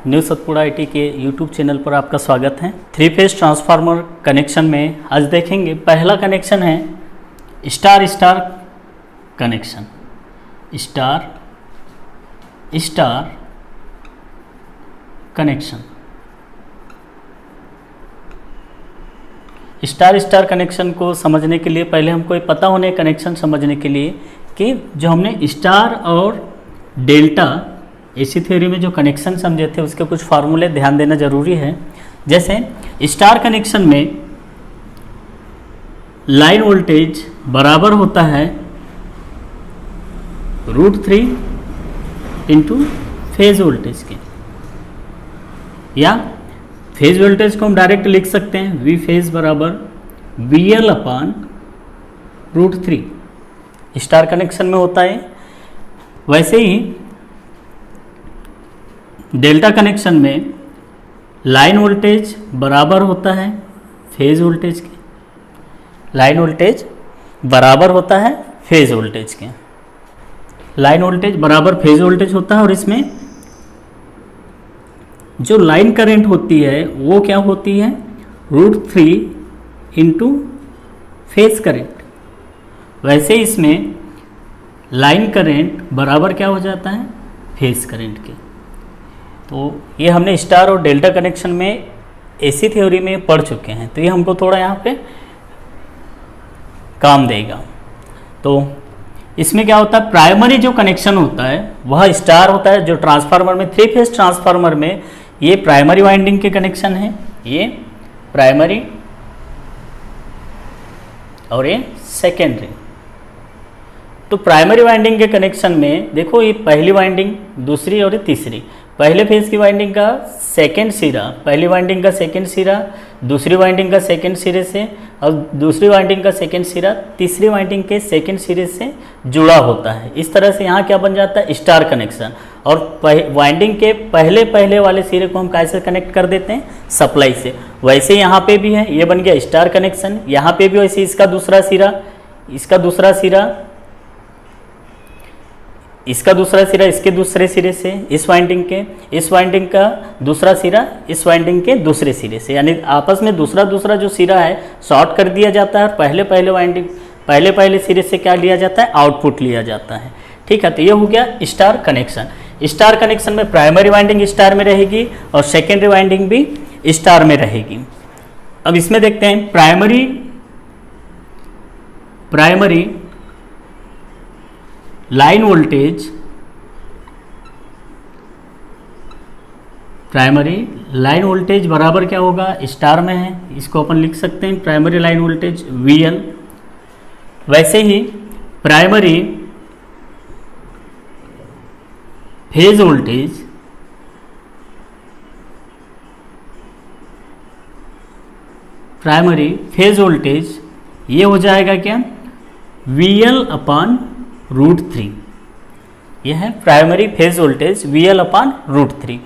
New Satpura IT के YouTube channel पर आपका स्वागत है। 3 फेज ट्रांसफार्मर कनेक्शन में आज देखेंगे पहला कनेक्शन है star star connection. Star star connection. Star star connection को समझने के लिए पहले हमको ये पता होने कनेक्शन समझने के लिए कि जो हमने स्टार और डेल्टा एसी थ्योरी में जो कनेक्शन समझे थे उसके कुछ फार्मूले ध्यान देना जरूरी है। जैसे स्टार कनेक्शन में लाइन वोल्टेज बराबर होता है √3 इंटू फेज वोल्टेज के, या फेज वोल्टेज को हम डायरेक्ट लिख सकते हैं V फेज बराबर VL अपान √3 स्टार कनेक्शन में होता है। वैसे ही डेल्टा कनेक्शन में लाइन वोल्टेज बराबर होता है फेज वोल्टेज के, लाइन वोल्टेज बराबर होता है फेज वोल्टेज के, लाइन वोल्टेज बराबर फेज वोल्टेज होता है। और इसमें जो लाइन करंट होती है वो क्या होती है √3 इंटू फेज करंट। वैसे इसमें लाइन करंट बराबर क्या हो जाता है फेज करंट के। तो ये हमने स्टार और डेल्टा कनेक्शन में एसी थ्योरी में पढ़ चुके हैं, तो ये हमको थोड़ा यहाँ पे काम देगा। तो इसमें क्या होता है, प्राइमरी जो कनेक्शन होता है वह स्टार होता है। जो ट्रांसफार्मर में 3 फेज ट्रांसफार्मर में ये प्राइमरी वाइंडिंग के कनेक्शन है, ये प्राइमरी और ये सेकेंडरी। तो प्राइमरी वाइंडिंग के कनेक्शन में देखो ये पहली वाइंडिंग, दूसरी और तीसरी। पहले फेज की वाइंडिंग का सेकेंड सिरा, पहली वाइंडिंग का सेकेंड सिरा दूसरी वाइंडिंग का सेकेंड सिरे से, और दूसरी वाइंडिंग का सेकेंड सिरा तीसरी वाइंडिंग के सेकेंड सिरे से जुड़ा होता है। इस तरह से यहाँ क्या बन जाता है स्टार कनेक्शन। और वाइंडिंग के पहले पहले वाले सिरे को हम कैसे कनेक्ट कर देते हैं सप्लाई से। वैसे यहाँ पे भी है, ये बन गया स्टार कनेक्शन। यहाँ पे भी वैसे इसका दूसरा सिरा, इसका दूसरा सिरा, इसका दूसरा सिरा इसके दूसरे सिरे से, इस वाइंडिंग के, इस वाइंडिंग का दूसरा सिरा इस वाइंडिंग के दूसरे सिरे से, यानी आपस में दूसरा दूसरा जो सिरा है शॉर्ट कर दिया जाता है। और पहले पहले वाइंडिंग पहले पहले सिरे से क्या लिया जाता है आउटपुट लिया जाता है। ठीक है, तो ये हो गया स्टार कनेक्शन। स्टार कनेक्शन में प्राइमरी वाइंडिंग स्टार में रहेगी और सेकेंडरी वाइंडिंग भी स्टार में रहेगी। अब इसमें देखते हैं primary line voltage, primary line voltage बराबर क्या होगा स्टार में है, इसको अपन लिख सकते हैं प्राइमरी लाइन वोल्टेज VL। वैसे ही प्राइमरी फेज वोल्टेज ये हो जाएगा क्या VL अपान √3। यह है primary phase voltage VL upon √3।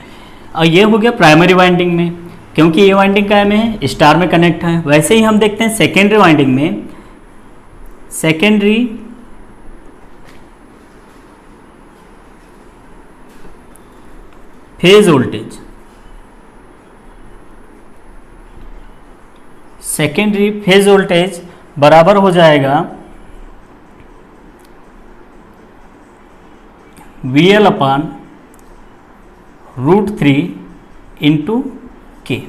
और ये हो गया प्राइमरी वाइंडिंग में, क्योंकि ये वाइंडिंग क्या में है स्टार में कनेक्ट है। वैसे ही हम देखते हैं सेकेंडरी वाइंडिंग में, secondary phase voltage, secondary phase voltage बराबर हो जाएगा VL अपान √3 इंटू के।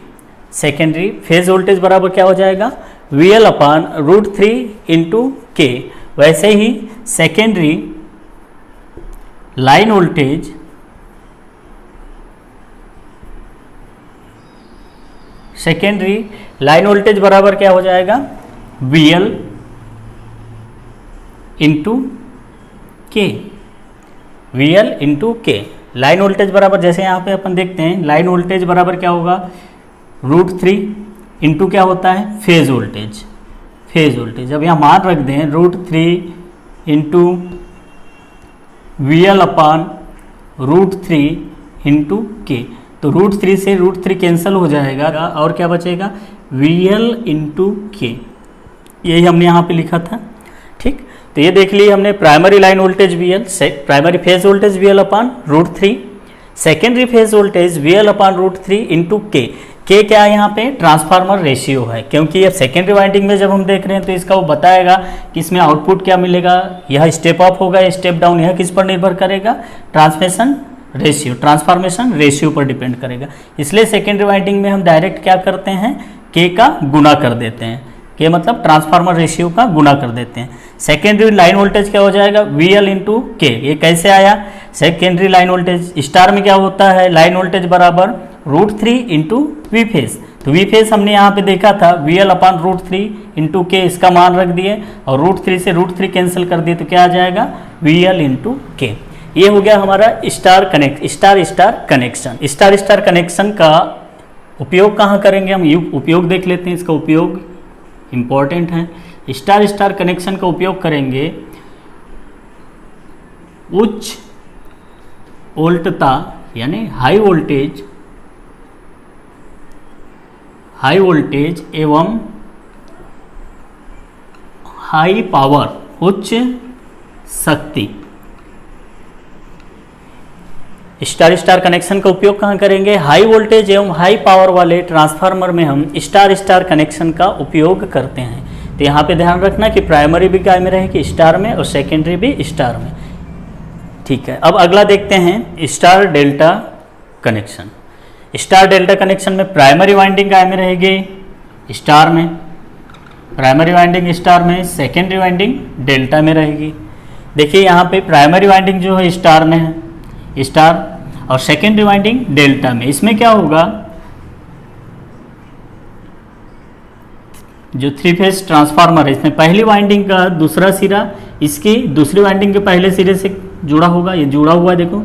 सेकेंडरी फेज वोल्टेज बराबर क्या हो जाएगा VL अपान √3 इंटू के। वैसे ही secondary line voltage, secondary line voltage बराबर क्या हो जाएगा VL इंटू के, VL इंटू के। लाइन वोल्टेज बराबर जैसे यहाँ पे अपन देखते हैं लाइन वोल्टेज बराबर क्या होगा √3 इंटू क्या होता है फेज वोल्टेज, फेज वोल्टेज। अब यहाँ मान रख दें √3 इंटू VL अपान √3 इंटू के, तो √3 से √3 कैंसिल हो जाएगा और क्या बचेगा VL इंटू के। यही हमने यहाँ पे लिखा था। ठीक, तो ये देख लिए हमने प्राइमरी लाइन वोल्टेज VL से primary phase voltage VL upon √3, secondary phase voltage VL upon root 3 into K क्या है यहाँ पे, ट्रांसफार्मर रेशियो है, क्योंकि ये सेकेंडरी वाइंडिंग में जब हम देख रहे हैं तो इसका वो बताएगा कि इसमें आउटपुट क्या मिलेगा, यह स्टेप अप होगा या स्टेप डाउन, यह किस पर निर्भर करेगा, ट्रांसमिशन रेशियो, ट्रांसफॉर्मेशन रेशियो पर डिपेंड करेगा। इसलिए सेकेंडरी वाइंडिंग में हम डायरेक्ट क्या करते हैं, के का गुना कर देते हैं, के मतलब ट्रांसफार्मर रेशियो का गुना कर देते हैं। सेकेंडरी लाइन वोल्टेज क्या हो जाएगा, VL इंटू के। ये कैसे आया, सेकेंडरी लाइन वोल्टेज स्टार में क्या होता है, लाइन वोल्टेज बराबर रूट 3 इंटू वी फेज। तो वी फेज हमने यहाँ पे देखा था VL अपॉन रूट 3 इंटू के, इसका मान रख दिए और रूट 3 से रूट 3 कैंसिल कर दिए तो क्या आ जाएगा, VL इंटू के। ये हो गया हमारा स्टार कनेक्शन। स्टार कनेक्शन का उपयोग कहाँ करेंगे हम, ये उपयोग देख लेते हैं। इसका उपयोग इम्पॉर्टेंट है। स्टार कनेक्शन का उपयोग करेंगे उच्च वोल्टता यानी हाई वोल्टेज एवं हाई पावर, उच्च शक्ति। स्टार कनेक्शन का उपयोग कहाँ करेंगे, हाई वोल्टेज एवं हाई पावर वाले ट्रांसफार्मर में हम स्टार कनेक्शन का उपयोग करते हैं। तो यहाँ पे ध्यान रखना कि प्राइमरी भी क्या में रहेगी, स्टार में, और सेकेंडरी भी स्टार में। ठीक है, अब अगला देखते हैं star delta connection. Star delta connection में प्राइमरी वाइंडिंग क्या में रहेगी, स्टार में, प्राइमरी वाइंडिंग स्टार में, सेकेंडरी वाइंडिंग डेल्टा में रहेगी। देखिए यहाँ पे प्राइमरी वाइंडिंग जो है स्टार में है, स्टार, और सेकेंडरी वाइंडिंग डेल्टा में। इसमें क्या होगा, जो 3 फेज ट्रांसफार्मर है इसमें पहली वाइंडिंग का दूसरा सिरा इसकी दूसरी वाइंडिंग के पहले सिरे से जुड़ा होगा, ये जुड़ा हुआ है देखो,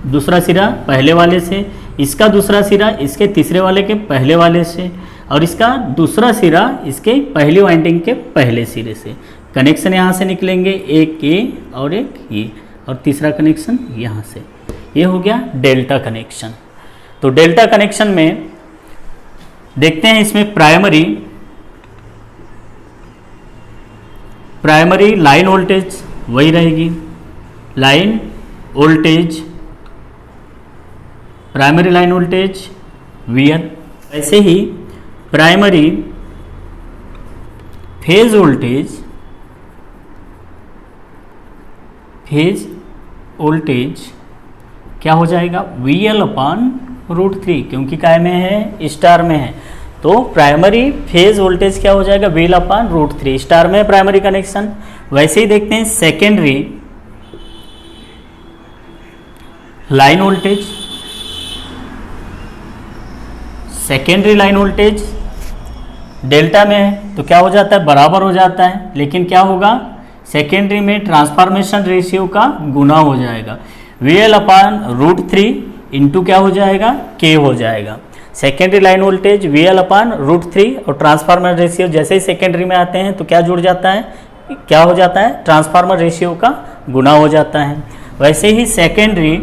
दूसरा सिरा पहले वाले से, इसका दूसरा सिरा इसके तीसरे वाले के पहले वाले से, और इसका दूसरा सिरा इसके पहली वाइंडिंग के पहले सिरे से। कनेक्शन यहाँ से निकलेंगे, एक ये और एक ये, और तीसरा कनेक्शन यहाँ से। ये हो गया डेल्टा कनेक्शन। तो डेल्टा कनेक्शन में देखते हैं, इसमें प्राइमरी लाइन वोल्टेज वही रहेगी, line voltage, primary line voltage VL। ऐसे ही प्राइमरी फेज वोल्टेज क्या हो जाएगा, VL अपॉन रूट 3, क्योंकि काय में है, स्टार में है। तो प्राइमरी फेज वोल्टेज क्या हो जाएगा, VL अपॉन रूट 3, स्टार में प्राइमरी कनेक्शन। वैसे ही देखते हैं secondary line voltage, secondary line voltage delta में है तो क्या हो जाता है, बराबर हो जाता है, लेकिन क्या होगा, सेकेंडरी में ट्रांसफॉर्मेशन रेशियो का गुना हो जाएगा, VL अपॉन रूट 3 इंटू क्या हो जाएगा, K हो जाएगा। Secondary line voltage VL upon root 3 और ट्रांसफार्मर रेशियो जैसे ही सेकेंडरी में आते हैं तो क्या जुड़ जाता है, क्या हो जाता है, ट्रांसफार्मर रेशियो का गुना हो जाता है। वैसे ही secondary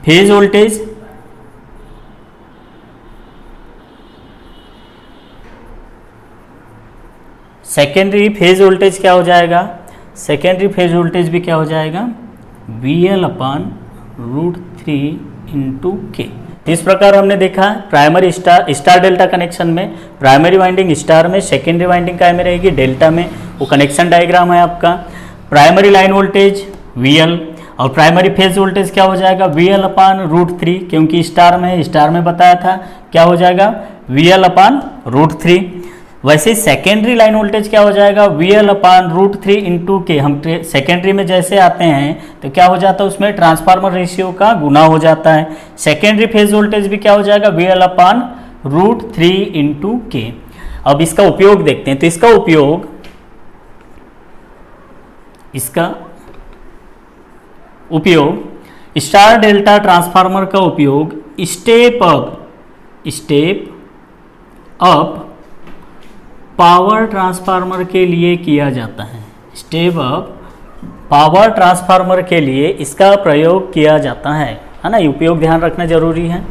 phase voltage, secondary phase voltage क्या हो जाएगा, सेकेंडरी फेज वोल्टेज भी क्या हो जाएगा, VL अपॉन रूट 3 इंटू के। इस प्रकार हमने देखा प्राइमरी स्टार डेल्टा कनेक्शन में प्राइमरी वाइंडिंग स्टार में, सेकेंडरी वाइंडिंग क्या में रहेगी, डेल्टा में। वो कनेक्शन डायग्राम है आपका। प्राइमरी लाइन वोल्टेज VL और प्राइमरी फेज वोल्टेज क्या हो जाएगा, VL अपॉन रूट 3, क्योंकि स्टार में बताया था क्या हो जाएगा, VL अपॉन रूट 3। वैसे सेकेंडरी लाइन वोल्टेज क्या हो जाएगा, VL अपॉन रूट 3 इंटू के। हम सेकेंडरी में जैसे आते हैं तो क्या हो जाता है, उसमें ट्रांसफार्मर रेशियो का गुना हो जाता है। सेकेंडरी फेज वोल्टेज भी क्या हो जाएगा, VL अपॉन रूट 3 इंटू के। अब इसका उपयोग देखते हैं, तो इसका उपयोग स्टार डेल्टा ट्रांसफार्मर का उपयोग स्टेप अप पावर ट्रांसफार्मर के लिए किया जाता है। स्टेप अप पावर ट्रांसफार्मर के लिए इसका प्रयोग किया जाता है ना, ये उपयोग ध्यान रखना जरूरी है।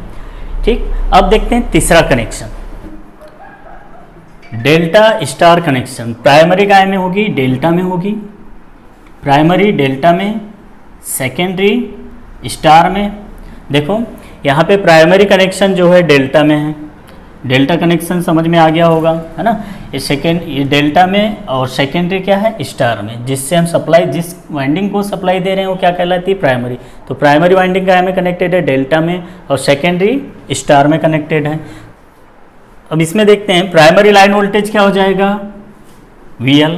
ठीक, अब देखते हैं तीसरा connection, delta star connection. Primary काय में होगी, डेल्टा में होगी, प्राइमरी डेल्टा में, सेकेंडरी स्टार में देखो यहाँ पे प्राइमरी कनेक्शन जो है डेल्टा में है, डेल्टा कनेक्शन समझ में आ गया होगा, है ना। ये डेल्टा में और सेकेंडरी क्या है स्टार में, जिससे हम सप्लाई, जिस वाइंडिंग को सप्लाई दे रहे हैं वो क्या कहलाती है प्राइमरी। तो प्राइमरी वाइंडिंग क्या में कनेक्टेड है डेल्टा में और सेकेंडरी स्टार में कनेक्टेड है। अब इसमें देखते हैं प्राइमरी लाइन वोल्टेज क्या हो जाएगा VL,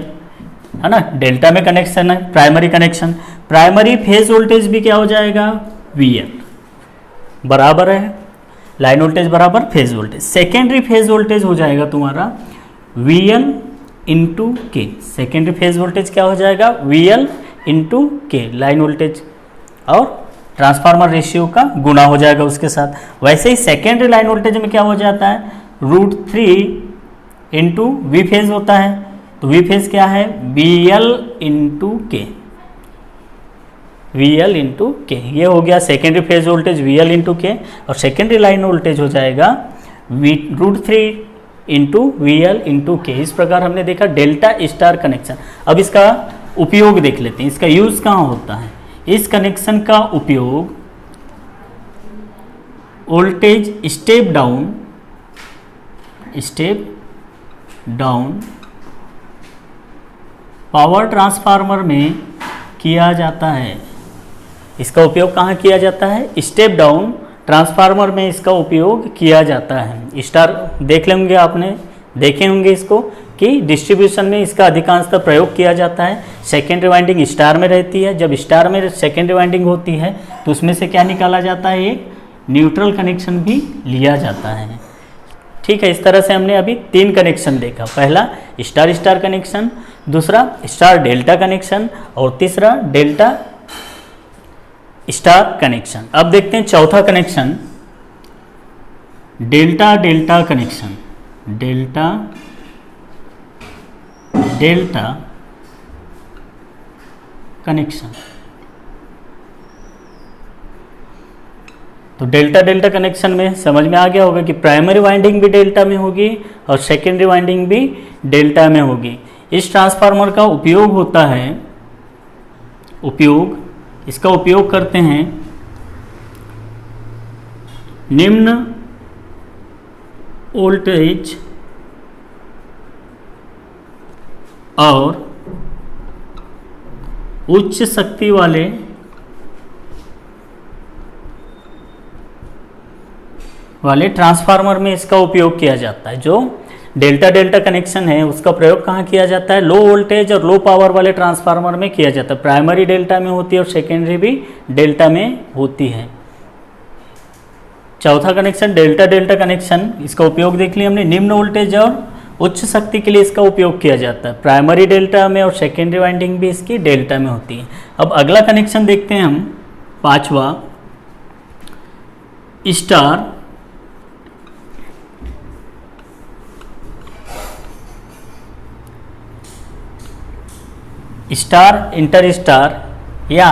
है ना, डेल्टा में कनेक्शन है primary connection. Primary phase voltage भी क्या हो जाएगा VL बराबर है लाइन वोल्टेज बराबर phase voltage. Secondary phase voltage हो जाएगा तुम्हारा VL इंटू के, सेकेंडरी फेज वोल्टेज क्या हो जाएगा VL इंटू के लाइन वोल्टेज, और ट्रांसफार्मर रेशियो का गुना हो जाएगा उसके साथ। वैसे ही सेकेंडरी लाइन वोल्टेज में क्या हो जाता है √3 इंटू वी फेज होता है, तो वी फेज क्या है VL इंटू के, VL इंटू के, ये हो गया secondary phase voltage VL into के, और सेकेंडरी लाइन वोल्टेज हो जाएगा √3 इंटू VL इंटू के। इस प्रकार हमने देखा डेल्टा स्टार कनेक्शन। अब इसका उपयोग देख लेते हैं, इसका यूज़ कहाँ होता है। इस कनेक्शन का उपयोग voltage step down power transformer में किया जाता है। इसका उपयोग कहाँ किया जाता है स्टेप डाउन ट्रांसफार्मर में इसका उपयोग किया जाता है। स्टार देख लेंगे, आपने देखे होंगे इसको कि डिस्ट्रीब्यूशन में इसका अधिकांशतः प्रयोग किया जाता है। सेकेंडरी वाइंडिंग स्टार में रहती है, जब स्टार में सेकेंडरी वाइंडिंग होती है तो उसमें से क्या निकाला जाता है एक न्यूट्रल कनेक्शन भी लिया जाता है। ठीक है, इस तरह से हमने अभी 3 कनेक्शन देखा, पहला स्टार स्टार कनेक्शन, दूसरा स्टार डेल्टा कनेक्शन और तीसरा डेल्टा स्टार कनेक्शन। अब देखते हैं चौथा connection delta delta connection, delta delta connection. तो डेल्टा डेल्टा कनेक्शन में समझ में आ गया होगा कि प्राइमरी वाइंडिंग भी डेल्टा में होगी और सेकेंडरी वाइंडिंग भी डेल्टा में होगी। इस ट्रांसफार्मर का उपयोग होता है, इसका उपयोग करते हैं निम्न वोल्टेज और उच्च शक्ति वाले ट्रांसफार्मर में इसका उपयोग किया जाता है। जो डेल्टा डेल्टा कनेक्शन है उसका प्रयोग कहाँ किया जाता है लो वोल्टेज और लो पावर वाले ट्रांसफार्मर में किया जाता है। प्राइमरी डेल्टा में होती है और सेकेंडरी भी डेल्टा में होती है। चौथा कनेक्शन डेल्टा डेल्टा कनेक्शन, इसका उपयोग देख लिया हमने, निम्न वोल्टेज और उच्च शक्ति के लिए इसका उपयोग किया जाता है। प्राइमरी डेल्टा में और सेकेंडरी वाइंडिंग भी इसकी डेल्टा में होती है। अब अगला कनेक्शन देखते हैं हम, पांचवा स्टार इंटर स्टार या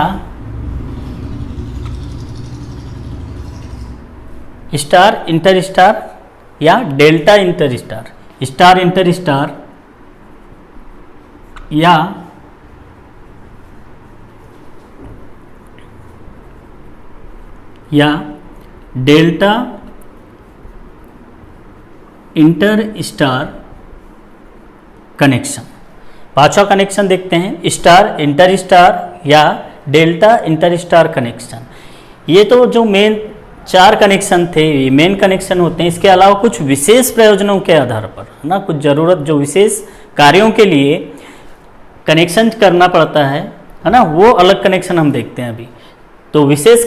स्टार इंटर स्टार या delta inter star, star inter star या डेल्टा इंटर स्टार कनेक्शन। पांचवा कनेक्शन देखते हैं स्टार इंटर स्टार या डेल्टा इंटर स्टार कनेक्शन। ये तो जो मेन 4 कनेक्शन थे, ये मेन कनेक्शन होते हैं। इसके अलावा कुछ विशेष प्रयोजनों के आधार पर ना, कुछ ज़रूरत जो विशेष कार्यों के लिए कनेक्शन करना पड़ता है ना, वो अलग कनेक्शन हम देखते हैं अभी। तो विशेष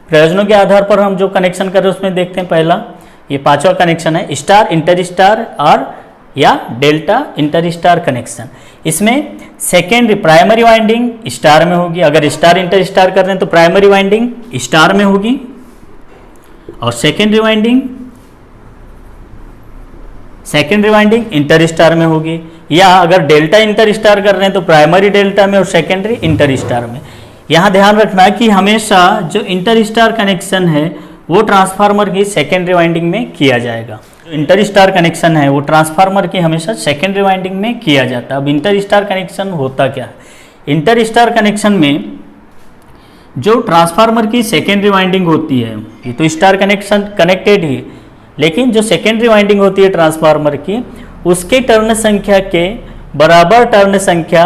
प्रयोजनों के आधार पर हम जो कनेक्शन कर रहे हैं उसमें देखते हैं, पहला ये पांचवा कनेक्शन है स्टार इंटर स्टार और या डेल्टा इंटर स्टार कनेक्शन। इसमें सेकेंडरी प्राइमरी वाइंडिंग स्टार में होगी, अगर स्टार इंटर स्टार कर रहे हैं तो प्राइमरी वाइंडिंग स्टार में होगी और सेकेंडरी वाइंडिंग इंटर स्टार में होगी। या अगर डेल्टा इंटर स्टार कर रहे हैं तो प्राइमरी डेल्टा में और सेकेंडरी इंटर स्टार में। यहाँ ध्यान रखना है कि हमेशा जो इंटर स्टार कनेक्शन है वो ट्रांसफार्मर की सेकेंडरी वाइंडिंग में किया जाएगा। इंटर स्टार कनेक्शन है वो ट्रांसफार्मर की हमेशा सेकेंडरी वाइंडिंग में किया जाता है। अब इंटर स्टार कनेक्शन होता क्या है, इंटर स्टार कनेक्शन में जो ट्रांसफार्मर की सेकेंडरी वाइंडिंग होती है, ये तो स्टार कनेक्शन कनेक्टेड ही, लेकिन जो सेकेंडरी वाइंडिंग होती है ट्रांसफार्मर की, उसके टर्न संख्या के बराबर टर्न संख्या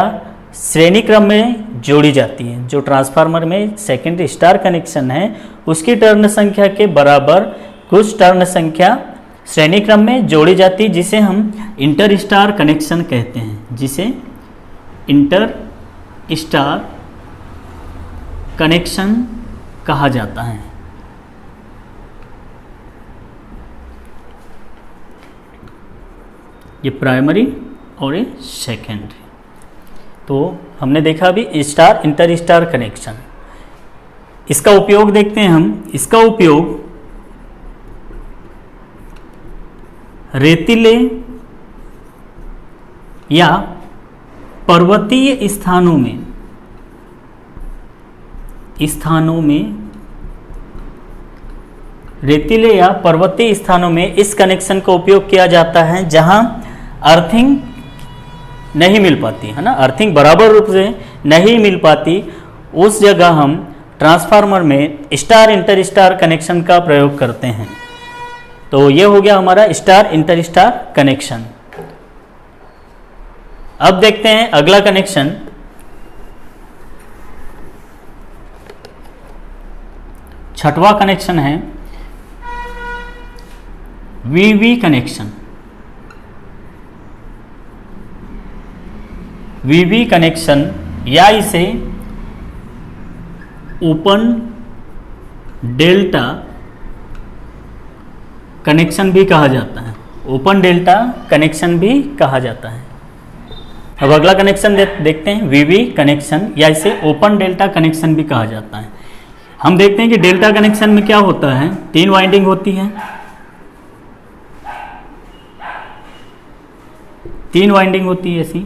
श्रेणी क्रम में जोड़ी जाती है। जो ट्रांसफार्मर में सेकेंडरी स्टार कनेक्शन है, उसकी टर्न संख्या के बराबर कुछ टर्न संख्या श्रेणी क्रम में जोड़ी जाती है, जिसे हम इंटर स्टार कनेक्शन कहते हैं, जिसे इंटर स्टार कनेक्शन कहा जाता है। ये प्राइमरी और ये सेकेंडरी। तो हमने देखा अभी स्टार इंटर स्टार कनेक्शन, इसका उपयोग देखते हैं हम। इसका उपयोग रेतीले या पर्वतीय स्थानों में रेतीले या पर्वतीय स्थानों में इस कनेक्शन का उपयोग किया जाता है, जहां अर्थिंग नहीं मिल पाती है ना, अर्थिंग बराबर रूप से नहीं मिल पाती, उस जगह हम ट्रांसफार्मर में स्टार इंटर स्टार कनेक्शन का प्रयोग करते हैं। तो ये हो गया हमारा स्टार इंटर स्टार कनेक्शन। अब देखते हैं अगला कनेक्शन, छठवां कनेक्शन है वीवी कनेक्शन। वीवी कनेक्शन या इसे ओपन डेल्टा कनेक्शन भी कहा जाता है। ओपन डेल्टा कनेक्शन भी कहा जाता है। अब अगला कनेक्शन देखते हैं वीवी कनेक्शन या इसे ओपन डेल्टा कनेक्शन भी कहा जाता है। हम देखते हैं कि डेल्टा कनेक्शन में क्या होता है, 3 वाइंडिंग होती है, 3 वाइंडिंग होती है ऐसी,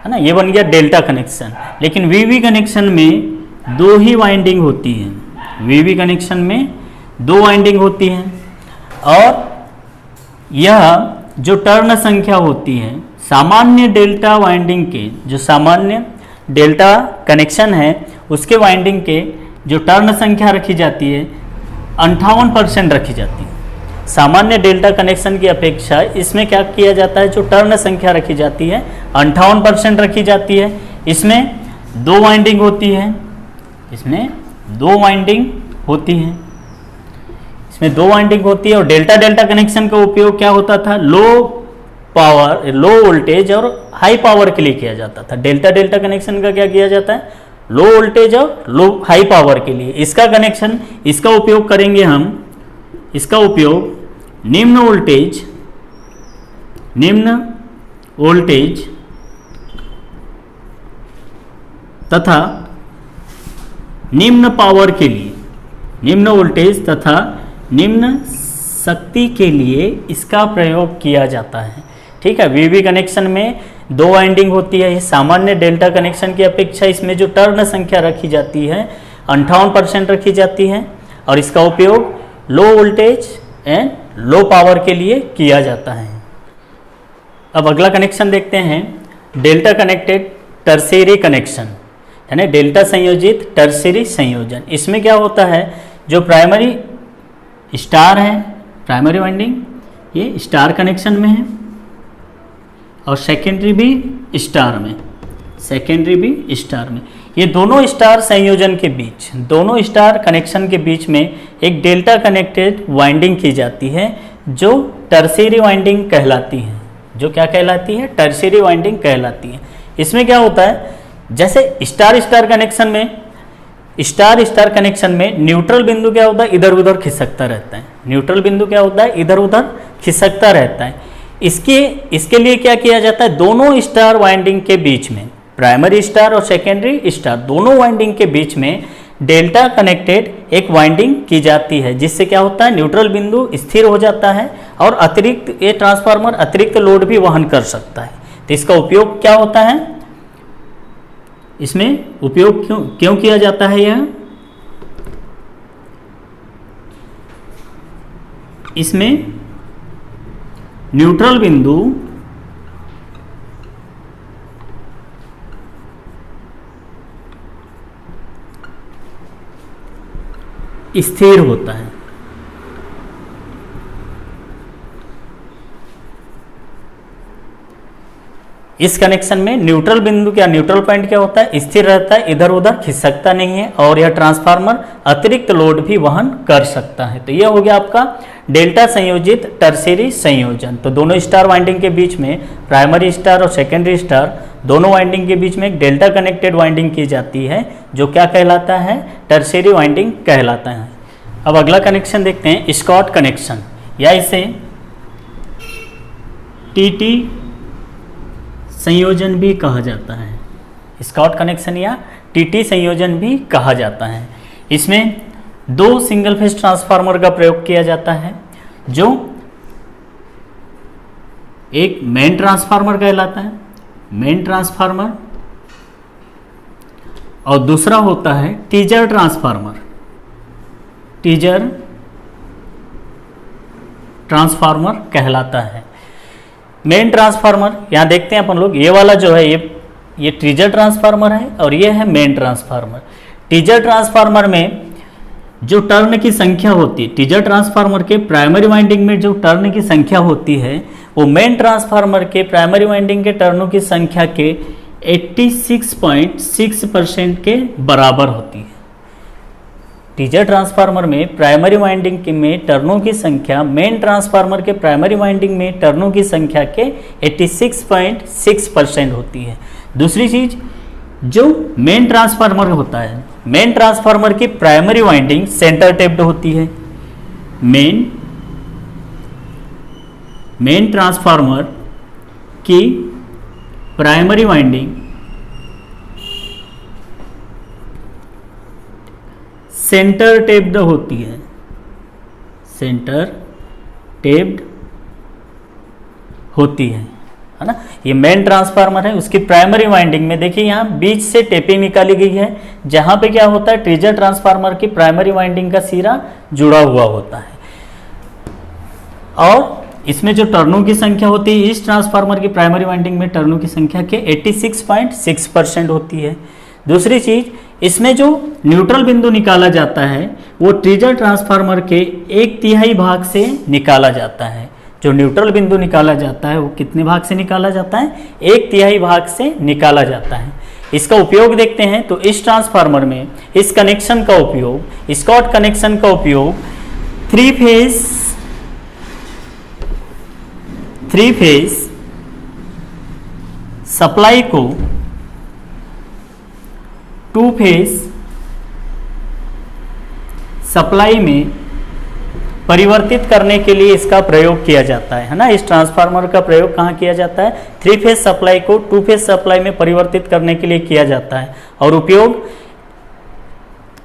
है ना, ये बन गया डेल्टा कनेक्शन। लेकिन वीवी कनेक्शन में 2 ही वाइंडिंग होती है। वीवी कनेक्शन में 2 वाइंडिंग होती है, और यह जो टर्न संख्या होती है सामान्य डेल्टा वाइंडिंग के, जो सामान्य डेल्टा कनेक्शन है उसके वाइंडिंग के जो टर्न संख्या रखी जाती है 58% रखी जाती है। सामान्य डेल्टा कनेक्शन की अपेक्षा इसमें क्या किया जाता है, जो टर्न संख्या रखी जाती है 58% रखी जाती है। इसमें 2 वाइंडिंग होती है, इसमें 2 वाइंडिंग होती है, इसमें 2 वाइंडिंग होती है। और डेल्टा डेल्टा कनेक्शन का उपयोग क्या होता था, लो पावर, लो वोल्टेज और हाई पावर के लिए किया जाता था। डेल्टा डेल्टा कनेक्शन का क्या किया जाता है, लो वोल्टेज और लो हाई पावर के लिए। इसका कनेक्शन, इसका उपयोग करेंगे हम, इसका उपयोग निम्न वोल्टेज तथा निम्न पावर के लिए, निम्न वोल्टेज तथा निम्न शक्ति के लिए इसका प्रयोग किया जाता है। ठीक है, वीवी कनेक्शन में 2 वाइंडिंग होती है। सामान्य डेल्टा कनेक्शन की अपेक्षा इसमें जो टर्न संख्या रखी जाती है 58% रखी जाती है, और इसका उपयोग low voltage and low power के लिए किया जाता है। अब अगला कनेक्शन देखते हैं, डेल्टा कनेक्टेड टर्शियरी कनेक्शन, यानी डेल्टा संयोजित टर्शियरी संयोजन। इसमें क्या होता है, जो प्राइमरी स्टार है, प्राइमरी वाइंडिंग ये स्टार कनेक्शन में है, और सेकेंडरी भी स्टार में, सेकेंडरी भी स्टार में। ये दोनों स्टार संयोजन के बीच, दोनों स्टार कनेक्शन के बीच में एक डेल्टा कनेक्टेड वाइंडिंग की जाती है, जो टर्शियरी वाइंडिंग कहलाती है। जो क्या कहलाती है, टर्शियरी वाइंडिंग कहलाती है। इसमें क्या होता है, जैसे स्टार स्टार कनेक्शन में, स्टार स्टार कनेक्शन में न्यूट्रल बिंदु क्या होता है, इधर उधर खिसकता रहता है। न्यूट्रल बिंदु क्या होता है, इधर उधर खिसकता रहता है। इसके लिए क्या किया जाता है, दोनों स्टार वाइंडिंग के बीच में, प्राइमरी स्टार और सेकेंडरी स्टार दोनों वाइंडिंग के बीच में डेल्टा कनेक्टेड एक वाइंडिंग की जाती है, जिससे क्या होता है, न्यूट्रल बिंदु स्थिर हो जाता है, और अतिरिक्त ये ट्रांसफार्मर अतिरिक्त लोड भी वहन कर सकता है। तो इसका उपयोग क्या होता है, इसमें उपयोग क्यों किया जाता है, यह इसमें न्यूट्रल बिंदु स्थिर होता है। इस कनेक्शन में न्यूट्रल बिंदु क्या, न्यूट्रल पॉइंट क्या होता है, स्थिर रहता है, इधर उधर खिसकता नहीं है, और यह ट्रांसफार्मर अतिरिक्त लोड भी वहन कर सकता है। तो यह हो गया आपका डेल्टा संयोजित टर्शियरी संयोजन। तो दोनों स्टार वाइंडिंग के बीच में, प्राइमरी स्टार और सेकेंडरी स्टार दोनों वाइंडिंग के बीच में एक डेल्टा कनेक्टेड वाइंडिंग की जाती है, जो क्या कहलाता है, टर्शियरी वाइंडिंग कहलाता है। अब अगला कनेक्शन देखते हैं, स्कॉट कनेक्शन, या इसे टीटी संयोजन भी कहा जाता है। स्कॉट कनेक्शन या टीटी संयोजन भी कहा जाता है। इसमें दो सिंगल फेज ट्रांसफार्मर का प्रयोग किया जाता है, जो एक मेन ट्रांसफार्मर कहलाता है, मेन ट्रांसफार्मर, और दूसरा होता है टीजर ट्रांसफार्मर, टीजर ट्रांसफार्मर कहलाता है। मेन ट्रांसफार्मर यहाँ देखते हैं अपन लोग, ये वाला जो है ये टीजर ट्रांसफार्मर है और ये है मेन ट्रांसफार्मर। टीजर ट्रांसफार्मर में जो टर्न की संख्या होती है, टीजर ट्रांसफार्मर के प्राइमरी वाइंडिंग में जो टर्न की संख्या होती है, वो मेन ट्रांसफार्मर के प्राइमरी वाइंडिंग के टर्नों की संख्या के 86.6% के बराबर होती है। टीजर ट्रांसफार्मर में प्राइमरी वाइंडिंग में टर्नों की संख्या मेन ट्रांसफार्मर के प्राइमरी वाइंडिंग में टर्नों की संख्या के 86.6% होती है। दूसरी चीज, जो मेन ट्रांसफार्मर होता है, मेन ट्रांसफार्मर की प्राइमरी वाइंडिंग सेंटर टेप्ड होती है। मेन ट्रांसफार्मर की प्राइमरी वाइंडिंग सेंटर टेप्ड होती है, सेंटर टेप्ड होती है ना। ये मेन ट्रांसफार्मर है, उसकी प्राइमरी वाइंडिंग में देखिए यहाँ बीच से टेपिंग निकाली गई है, जहां पे क्या होता है, टीजर ट्रांसफार्मर की प्राइमरी वाइंडिंग का सिरा जुड़ा हुआ होता है। और इसमें जो टर्नों की संख्या होती है, इस ट्रांसफार्मर की प्राइमरी वाइंडिंग में टर्नों की संख्या के 86.6% होती है। दूसरी चीज, इसमें जो न्यूट्रल बिंदु निकाला जाता है वो टीजर ट्रांसफार्मर के 1/3 भाग से निकाला जाता है। जो न्यूट्रल बिंदु निकाला जाता है वो कितने भाग से निकाला जाता है, 1/3 भाग से निकाला जाता है। इसका उपयोग देखते हैं, तो इस ट्रांसफार्मर में इस कनेक्शन का उपयोग, स्कॉट कनेक्शन का उपयोग थ्री फेज सप्लाई को टू फेज सप्लाई में परिवर्तित करने के लिए इसका प्रयोग किया जाता है ना। इस ट्रांसफार्मर का प्रयोग कहाँ किया जाता है, थ्री फेज सप्लाई को टू फेज सप्लाई में परिवर्तित करने के लिए किया जाता है। और उपयोग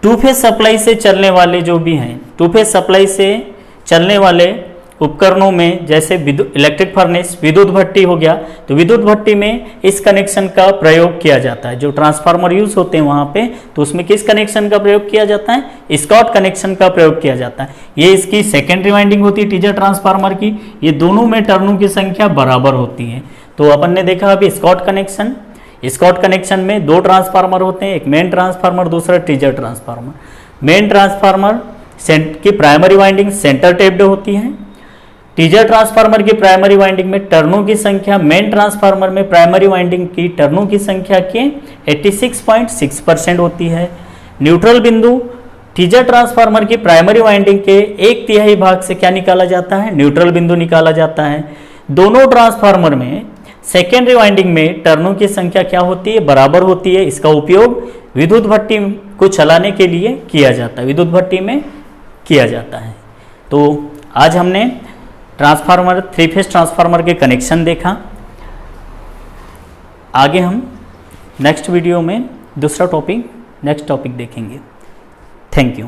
टू फेज सप्लाई से चलने वाले जो भी हैं, टू फेज सप्लाई से चलने वाले उपकरणों में, जैसे इलेक्ट्रिक फर्नेस, विद्युत भट्टी हो गया, तो विद्युत भट्टी में इस कनेक्शन का प्रयोग किया जाता है। जो ट्रांसफार्मर यूज होते हैं वहां पे, तो उसमें किस कनेक्शन का प्रयोग किया जाता है, स्कॉट कनेक्शन का प्रयोग किया जाता है। ये इसकी सेकेंडरी वाइंडिंग होती है टीजर ट्रांसफार्मर की, ये दोनों में टर्नों की संख्या बराबर होती है। तो अपन ने देखा अभी स्कॉट कनेक्शन में दो ट्रांसफार्मर होते हैं, एक मेन ट्रांसफार्मर, दूसरा टीजर ट्रांसफार्मर। मेन ट्रांसफार्मर की प्राइमरी वाइंडिंग सेंटर टेप्ड होती है। टीजर ट्रांसफार्मर की प्राइमरी वाइंडिंग में टर्नों की संख्या मेन ट्रांसफार्मर में प्राइमरी वाइंडिंग की टर्नों की संख्या के 86.6% होती है। न्यूट्रल बिंदु टीजर ट्रांसफार्मर की प्राइमरी वाइंडिंग के 1/3 भाग से क्या निकाला जाता है, न्यूट्रल बिंदु निकाला जाता है। दोनों ट्रांसफार्मर में सेकेंडरी वाइंडिंग में टर्नों की संख्या क्या होती है, बराबर होती है। इसका उपयोग विद्युत भट्टी को चलाने के लिए किया जाता है, विद्युत भट्टी में किया जाता है। तो आज हमने ट्रांसफार्मर, थ्री फेज ट्रांसफार्मर के कनेक्शन देखा। आगे हम नेक्स्ट वीडियो में नेक्स्ट टॉपिक देखेंगे। Thank you.